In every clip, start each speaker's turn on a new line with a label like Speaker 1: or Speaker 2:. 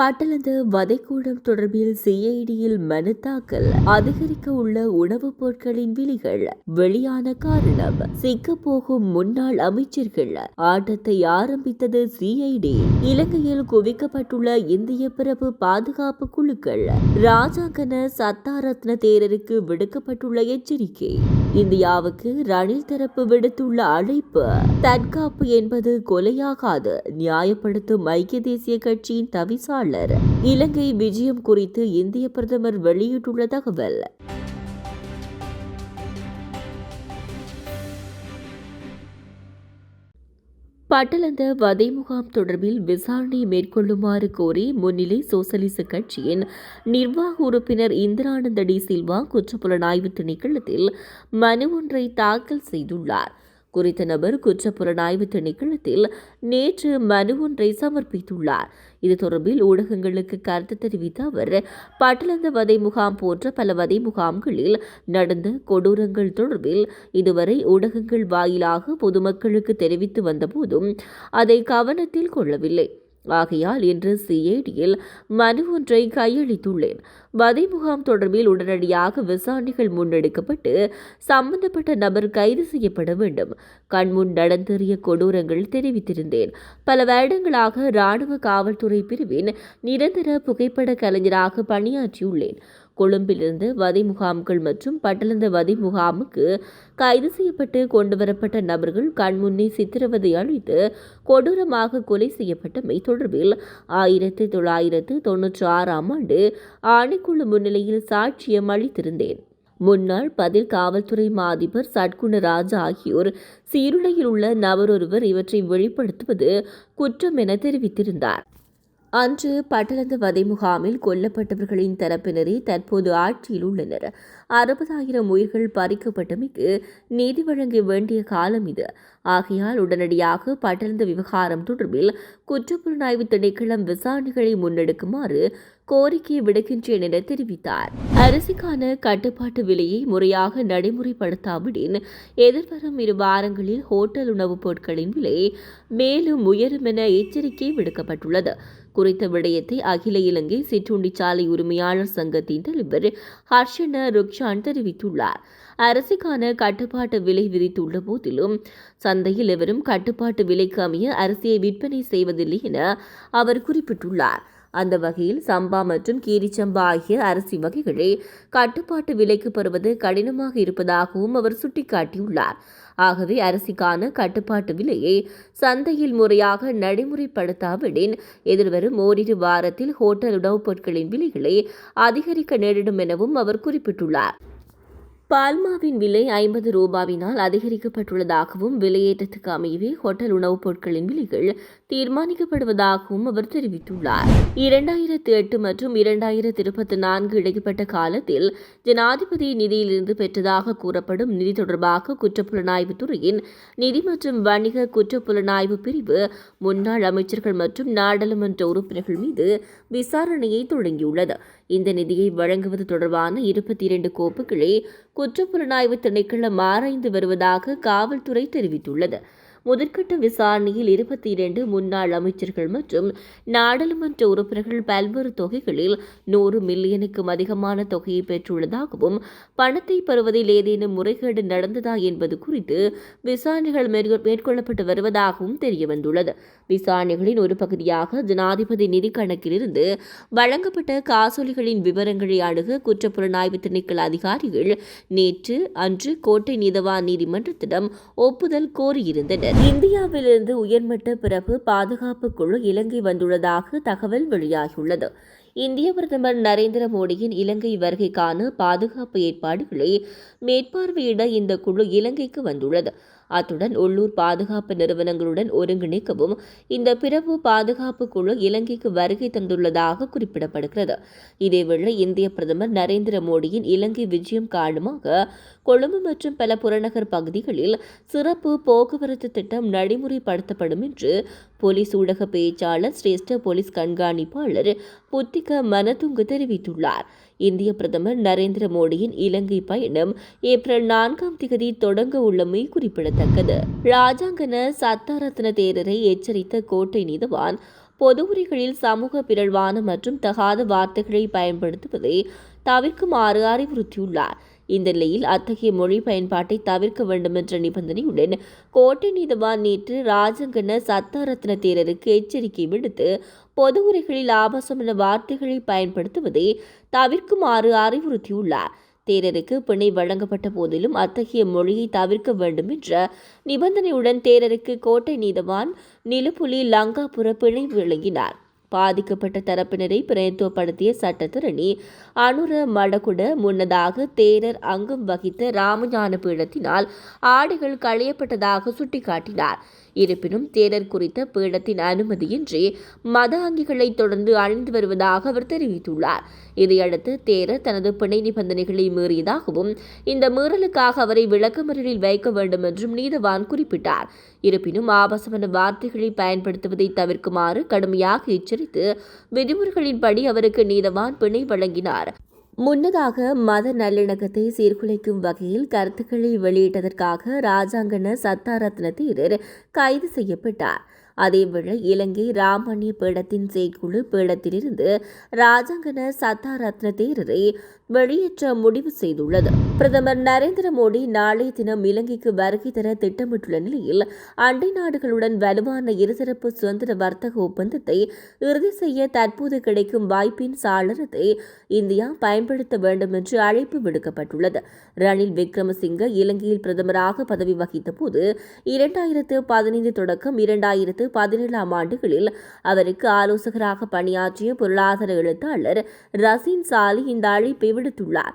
Speaker 1: பட்டளந்த வதைக்கூடம் தொடர்பில் சிஐடியில் மனு தாக்கல். அதிகரிக்க உள்ள உணவுப் பொருட்களின் விலைகள் வெளியான காரணம். சிக்கப்போகும் முன்னாள் அமைச்சர்கள் ஆட்டத்தை ஆரம்பித்தது சிஐடி. இலங்கையில் குவிக்கப்பட்டுள்ள இந்திய பிரபு பாதுகாப்பு குழுக்கள். ராஜாங்கன சத்தாரத்ன தேரருக்கு விடுக்கப்பட்டுள்ள எச்சரிக்கை. இந்தியாவுக்கு ரணில் தரப்பு விடுத்துள்ள அழைப்பு. தற்காப்பு என்பது கொலையாகாது நியாயப்படுத்தும் ஐக்கிய தேசிய கட்சியின் தவிசாளர். இலங்கை விஜயம் குறித்து இந்திய பிரதமர் வெளியிட்டுள்ள தகவல். பட்டளந்த வதை முகாம் தொடர்பில் விசாரணை மேற்கொள்ளுமாறு கோரி முன்னிலை சோசலிச கட்சியின் நிர்வாக உறுப்பினர் இந்திரானந்த டி சில்வா குற்றப்புலனாய்வு திணைக்களத்தில் மனு ஒன்றை தாக்கல் செய்துள்ளார். குறித்த நபர் குற்றப்புலனாய்வு திணைக்களத்தில் நேற்று மனு ஒன்றை சமர்ப்பித்துள்ளார். இது தொடர்பில் ஊடகங்களுக்கு கருத்து தெரிவித்த அவர், பட்டளந்த வதை முகாம் போன்ற பல வதை முகாம்களில் நடந்த கொடூரங்கள் தொடர்பில் இதுவரை ஊடகங்கள் வாயிலாக பொதுமக்களுக்கு தெரிவித்து வந்தபோதும் அதை கவனத்தில் கொள்ளவில்லை. ஆகையால் இன்று சிஐடியில் மனு ஒன்றை கையளித்துள்ளேன். வதை முகாம் தொடர்பில் உடனடியாக விசாரணைகள் முன்னெடுக்கப்பட்டு சம்பந்தப்பட்ட நபர் கைது செய்யப்பட வேண்டும். கண்முன் நடந்தேறிய கொடூரங்கள் தெரிவித்திருந்தேன். பல வருடங்களாக இராணுவ காவல்துறை பிரிவின் நிரந்தர புகைப்பட கலைஞராக பணியாற்றியுள்ளேன். கொழும்பிலிருந்து வதை முகாம்கள் மற்றும் பட்டளந்த வதை முகாமுக்கு கைது செய்யப்பட்டு கொண்டுவரப்பட்ட நபர்கள் கண்முன்னே சித்திரவதை அளித்து கொடூரமாக கொலை செய்யப்பட்டமை தொடர்பில் 1996 ஆண்டு ஆணைக்குழு முன்னிலையில் சாட்சியம் அளித்திருந்தேன். முன்னாள் பதில் காவல்துறை மா அதிபர் சட்குணராஜா ஆகியோர் சீருடையில் உள்ள நபரொருவர் இவற்றை வெளிப்படுத்துவது குற்றம் என தெரிவித்திருந்தார். அன்று பட்டளந்த வதை முகாமில் கொல்லப்பட்டவர்களின் தரப்பினரே தற்போது ஆட்சியில் உள்ளனர். 60,000 உயிர்கள் பறிக்கப்பட்டமைக்கு நீதி வழங்க வேண்டிய காலம் இது. ஆகையால் உடனடியாக பட்டளந்த விவகாரம் தொடர்பில் குற்றப்புலனாய்வு திணைக்களம் விசாரணைகளை முன்னெடுக்குமாறு கோரிக்கை விடுக்கின்றேன் என தெரிவித்தார். அரிசிக்கான கட்டுப்பாட்டு விலையை முறையாக நடைமுறைப்படுத்தாவிடின் எதிர்வரும் 2 வாரங்களில் ஹோட்டல் உணவுப் பொருட்களின் விலை மேலும் உயரும் என எச்சரிக்கை விடுக்கப்பட்டுள்ளது. குறித்த விடயத்தை அகில இலங்கை சிற்றுண்டிச்சாலை உரிமையாளர் சங்கத்தின் தலைவர் ஹர்ஷன ருக்ஷான் தெரிவித்துள்ளார். அரிசிக்கான கட்டுப்பாட்டு விலை விதித்துள்ள போதிலும் சந்தையில் எவரும் கட்டுப்பாட்டு விலைக்கு அமைய அரிசியை விற்பனை செய்வதில்லை என அவர் குறிப்பிட்டுள்ளார். அந்த வகையில் சம்பா மற்றும் கீரிச்சம்பா ஆகிய அரிசி வகைகளை கட்டுப்பாட்டு விலைக்கு பெறுவது கடினமாக இருப்பதாகவும் அவர் சுட்டிக்காட்டியுள்ளார். ஆகவே அரிசிக்கான கட்டுப்பாட்டு விலையை சந்தையில் முறையாக நடைமுறைப்படுத்தாவிடின் எதிர்வரும் ஓரிரு வாரத்தில் ஹோட்டல் உணவுப் பொருட்களின் விலைகளை அதிகரிக்க நேரிடும் எனவும் அவர் குறிப்பிட்டுள்ளார். பால்மாவின் விலை 50 ரூபாவினால் அதிகரிக்கப்பட்டுள்ளதாகவும் விலையேற்றத்துக்கு அமையவே ஹோட்டல் உணவுப் பொருட்களின் விலைகள் தீர்மானிக்கப்படுவதாகவும் அவர் தெரிவித்துள்ளார். 2008 மற்றும் 2024 இடைப்பட்ட காலத்தில் ஜனாதிபதி நிதியிலிருந்து பெற்றதாக கூறப்படும் நிதி தொடர்பாக குற்றப்புலனாய்வு துறையின் நிதி மற்றும் வணிக குற்றப்புலனாய்வு பிரிவு முன்னாள் அமைச்சர்கள் மற்றும் நாடாளுமன்ற உறுப்பினர்கள் மீது விசாரணையை தொடங்கியுள்ளது. இந்த நிதியை வழங்குவது தொடர்பான 22 கோப்புகளை குற்றப்புலனாய்வு திணைக்களம் ஆராய்ந்து வருவதாக காவல்துறை தெரிவித்துள்ளது. முதற்கட்ட விசாரணையில் 22 முன்னாள் அமைச்சர்கள் மற்றும் நாடாளுமன்ற உறுப்பினர்கள் பல்வேறு தொகைகளில் 100 மில்லியனுக்கும் அதிகமான தொகையை பெற்றுள்ளதாகவும் பணத்தை பெறுவதில் ஏதேனும் முறைகேடு நடந்ததா என்பது குறித்து விசாரணைகள் மேற்கொள்ளப்பட்டு வருவதாகவும் தெரியவந்துள்ளது. விசாரணைகளின் ஒரு பகுதியாக ஜனாதிபதி நிதி கணக்கிலிருந்து வழங்கப்பட்ட காசோலைகளின் விவரங்களை அணுக குற்றப்புலனாய்வு திணைக்கள அதிகாரிகள் அன்று கோட்டை நீதவான் நீதிமன்றத்திடம் ஒப்புதல் கோரியிருந்தனர். இந்தியாவிலிருந்து உயர்மட்ட பிறப்பு பாதுகாப்பு குழு இலங்கை வந்துள்ளதாக தகவல் வெளியாகியுள்ளது. இந்திய பிரதமர் நரேந்திர மோடியின் இலங்கை வருகைக்கான பாதுகாப்பு ஏற்பாடுகளை மேற்பார்வையிட இந்த குழு இலங்கைக்கு வந்துள்ளது. அத்துடன் உள்ளூர் பாதுகாப்பு நிறுவனங்களுடன் ஒருங்கிணைக்கவும் இந்த பிறப்பு பாதுகாப்பு குழு இலங்கைக்கு வருகை தந்துள்ளதாக குறிப்பிடப்படுகிறது. இதேவேளை இந்திய பிரதமர் நரேந்திர மோடியின் இலங்கை விஜயம் காரணமாக கொழும்பு மற்றும் பல புறநகர் பகுதிகளில் சிறப்பு போக்குவரத்து திட்டம் நடைமுறைப்படுத்தப்படும் என்று போலீஸ் ஊடக பேச்சாளர் சிரேஷ்ட போலீஸ் கண்காணிப்பாளர் புத்திக மனதுங்க தெரிவித்துள்ளார். இந்திய பிரதமர் நரேந்திர மோடியின் இலங்கை பயணம் ஏப்ரல் 4 தொடங்க உள்ளமை குறிப்பிடத்தக்கது. ராஜாங்கன சத்தாரத்ன தேரரை எச்சரித்த கோட்டை நீதவான் பொது உரைகளில் சமூக பிறழ்வான மற்றும் தகாத வார்த்தைகளை பயன்படுத்துவதை தவிர்க்குமாறு அறிவுறுத்தியுள்ளார். இந்த நிலையில் அத்தகைய மொழி பயன்பாட்டை தவிர்க்க வேண்டும் என்ற நிபந்தனையுடன் கோட்டை நீதவான் நேற்று ராஜங்கன சத்தாரத்ன தேரருக்கு எச்சரிக்கை விடுத்து பொது உரைகளில் ஆபாசமான வார்த்தைகளை பயன்படுத்துவதை தவிர்க்குமாறு அறிவுறுத்தியுள்ளார். தேரருக்கு பிணை வழங்கப்பட்ட போதிலும் அத்தகைய மொழியை தவிர்க்க வேண்டும் என்ற நிபந்தனையுடன் தேரருக்கு கோட்டை நீதவான் நிலுப்புலி லங்காபுர பிணை வழங்கினார். பாதிக்கப்பட்ட தரப்பினரை பிரதித்துவப்படுத்திய சட்டத்தரணி அனுர மடகுட முன்னதாக தேரர் அங்கம் வகித்த ராமஞான பீடத்தினால் ஆடைகள் களையப்பட்டதாக சுட்டிக்காட்டினார். இருப்பினும் தேரர் குறித்த பீடத்தின் அனுமதியின்றி மத அங்கிகளை தொடர்ந்து அணிந்து வருவதாக அவர் தெரிவித்துள்ளார். இதையடுத்து தேரர் தனது பிணை நிபந்தனைகளை மீறியதாகவும் இந்த மீறலுக்காக அவரை விளக்கமறியலில் வைக்க வேண்டும் என்றும் நீதவான் குறிப்பிட்டார். இருப்பினும் ஆபாசமான வார்த்தைகளை பயன்படுத்துவதை தவிர்க்குமாறு கடுமையாக எச்சரித்து விதிமுறைகளின்படி அவருக்கு நீதவான் பிணை வழங்கினார். முன்னதாக மத நல்லிணக்கத்தை சீர்குலைக்கும் வகையில் கருத்துக்களை வெளியிட்டதற்காக ராஜாங்கன சத்தாரத்ன தேரர் கைது செய்யப்பட்டார். அதேவேளை இலங்கை ராமண்ய பீடத்தின் செயற்குழு பீடத்திலிருந்து ராஜாங்கன சத்தாரத்ன தேரரை வெளியேற்ற முடிவு செய்துள்ளது. பிரதமர் நரேந்திர மோடி நாளைய தினம் இலங்கைக்கு வருகை தர திட்டமிட்டுள்ள நிலையில் அண்டை நாடுகளுடன் வலுவான இருதரப்பு சுதந்திர வர்த்தக ஒப்பந்தத்தை இறுதி செய்ய தற்போது கிடைக்கும் வாய்ப்பின் சாளரத்தை இந்தியா பயன்படுத்த வேண்டும் என்று அழைப்பு விடுக்கப்பட்டுள்ளது. ரணில் விக்ரமசிங்க இலங்கையில் பிரதமராக பதவி வகித்த போது 2015 தொடக்கம் 2017 ஆண்டுகளில் அவருக்கு ஆலோசகராக பணியாற்றிய பொருளாதார எழுத்தாளர் ரசீன் சாலி இந்த அழைப்பை விடுத்துள்ளார்.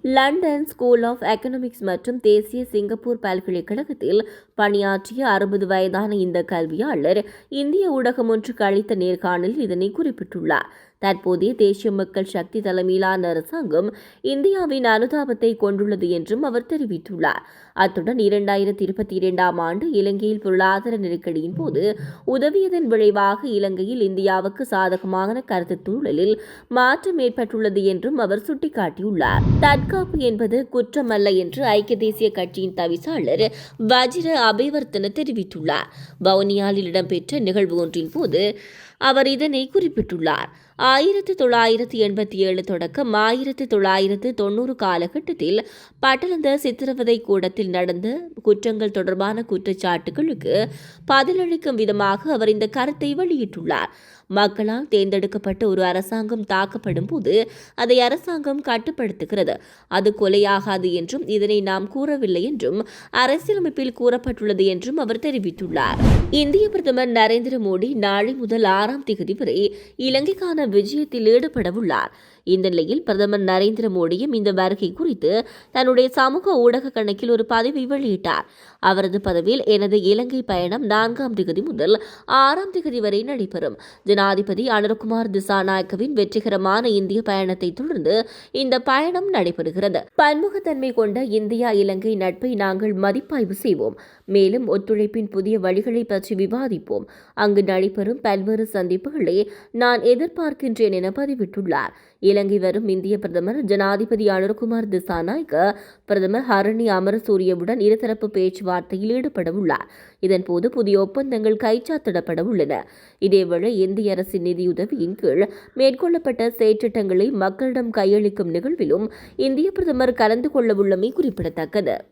Speaker 1: லண்டன் ஸ்கூல் ஆஃப் எக்கனாமிக்ஸ் மற்றும் தேசிய சிங்கப்பூர் பல்கலைக்கழகத்தில் பணியாற்றிய 60 வயதான இந்த கல்வியாளர் இந்திய ஊடகம் ஒன்றுக்கு அளித்த நேர்காணலில் இதனை குறிப்பிட்டுள்ளார். தற்போதைய தேசிய மக்கள் சக்தி தலைமையிலான அரசாங்கம் இந்தியாவின் அனுதாபத்தை கொண்டுள்ளது என்றும் அவர் தெரிவித்துள்ளார். அத்துடன் 2022 ஆண்டு இலங்கையில் பொருளாதார நெருக்கடியின் போது உதவியதன் விளைவாக இலங்கையில் இந்தியாவுக்கு சாதகமான கருத்து சூழலில் மாற்றம் ஏற்பட்டுள்ளது என்றும் அவர் சுட்டிக்காட்டியுள்ளார். தற்காப்பு என்பது குற்றமல்ல என்று ஐக்கிய தேசிய கட்சியின் தவிசாளர் வஜிர அபிவர்த்தன தெரிவித்துள்ளார். வவுனியாவில் இடம்பெற்ற நிகழ்வு ஒன்றின் போது அவர் இதனை குறிப்பிட்டுள்ளார். 1987 தொடக்கம் 1990 காலகட்டத்தில் பட்டளந்த சித்திரவதை கூடத்தில் நடந்த குற்றங்கள் தொடர்பான குற்றச்சாட்டுகளுக்கு பதிலளிக்கும் விதமாக அவர் இந்த கருத்தை வெளியிட்டுள்ளார். மக்களால் தேர்ந்தெடுக்கப்பட்ட ஒரு அரசாங்கம் தாக்கப்படும் போது அதை அரசாங்கம் கட்டுப்படுத்துகிறது. அது கொலையாகாது என்றும் இதனை நாம் கூறவில்லை என்றும் அரசியலமைப்பில் கூறப்பட்டுள்ளது என்றும் அவர் தெரிவித்துள்ளார். இந்திய பிரதமர் நரேந்திர மோடி நாளை முதல் 6ஆம் தேதி வரை இலங்கைக்கான விஜயத்தில் ஈடுபடவுள்ளார். இந்த நிலையில் பிரதமர் நரேந்திர மோடியும் இந்த வருகை குறித்து தன்னுடைய சமூக ஊடக கணக்கில் ஒரு பதிவை வெளியிட்டார். அவரது பதிவில் எனது இலங்கை பயணம் 4ஆம் தேதி முதல் 6ஆம் தேதி வரை நடைபெறும். ஜனாதிபதி அனுரகுமார் திசாநாயக்கவின் வெற்றிகரமான இந்திய பயணத்தை தொடர்ந்து இந்த பயணம் நடைபெறுகிறது. பன்முகத்தன்மை கொண்ட இந்தியா இலங்கை நட்பை நாங்கள் மதிப்பாய்வு செய்வோம். மேலும் ஒத்துழைப்பின் புதிய வழிகளை பற்றி விவாதிப்போம். அங்கு நடைபெறும் பல்வேறு சந்திப்புகளை நான் எதிர்பார்க்கின்றேன் என பதிவிட்டுள்ளார். இலங்கை வரும் இந்திய பிரதமர் ஜனாதிபதி அனுரகுமார் திசாநாயக்க பிரதமர் ஹரணி அமரசூரியவுடன் இருதரப்பு பேச்சுவார்த்தையில் ஈடுபடவுள்ளார். இதன்போது புதிய ஒப்பந்தங்கள் கைச்சாத்திடப்பட உள்ளன. இதேவேளை இந்திய அரசின் நிதியுதவியின் கீழ் மேற்கொள்ளப்பட்ட செயற்றிட்டங்களை மக்களிடம் கையளிக்கும் நிகழ்விலும் இந்திய பிரதமர் கலந்து கொள்ளவுள்ளமை குறிப்பிடத்தக்கது.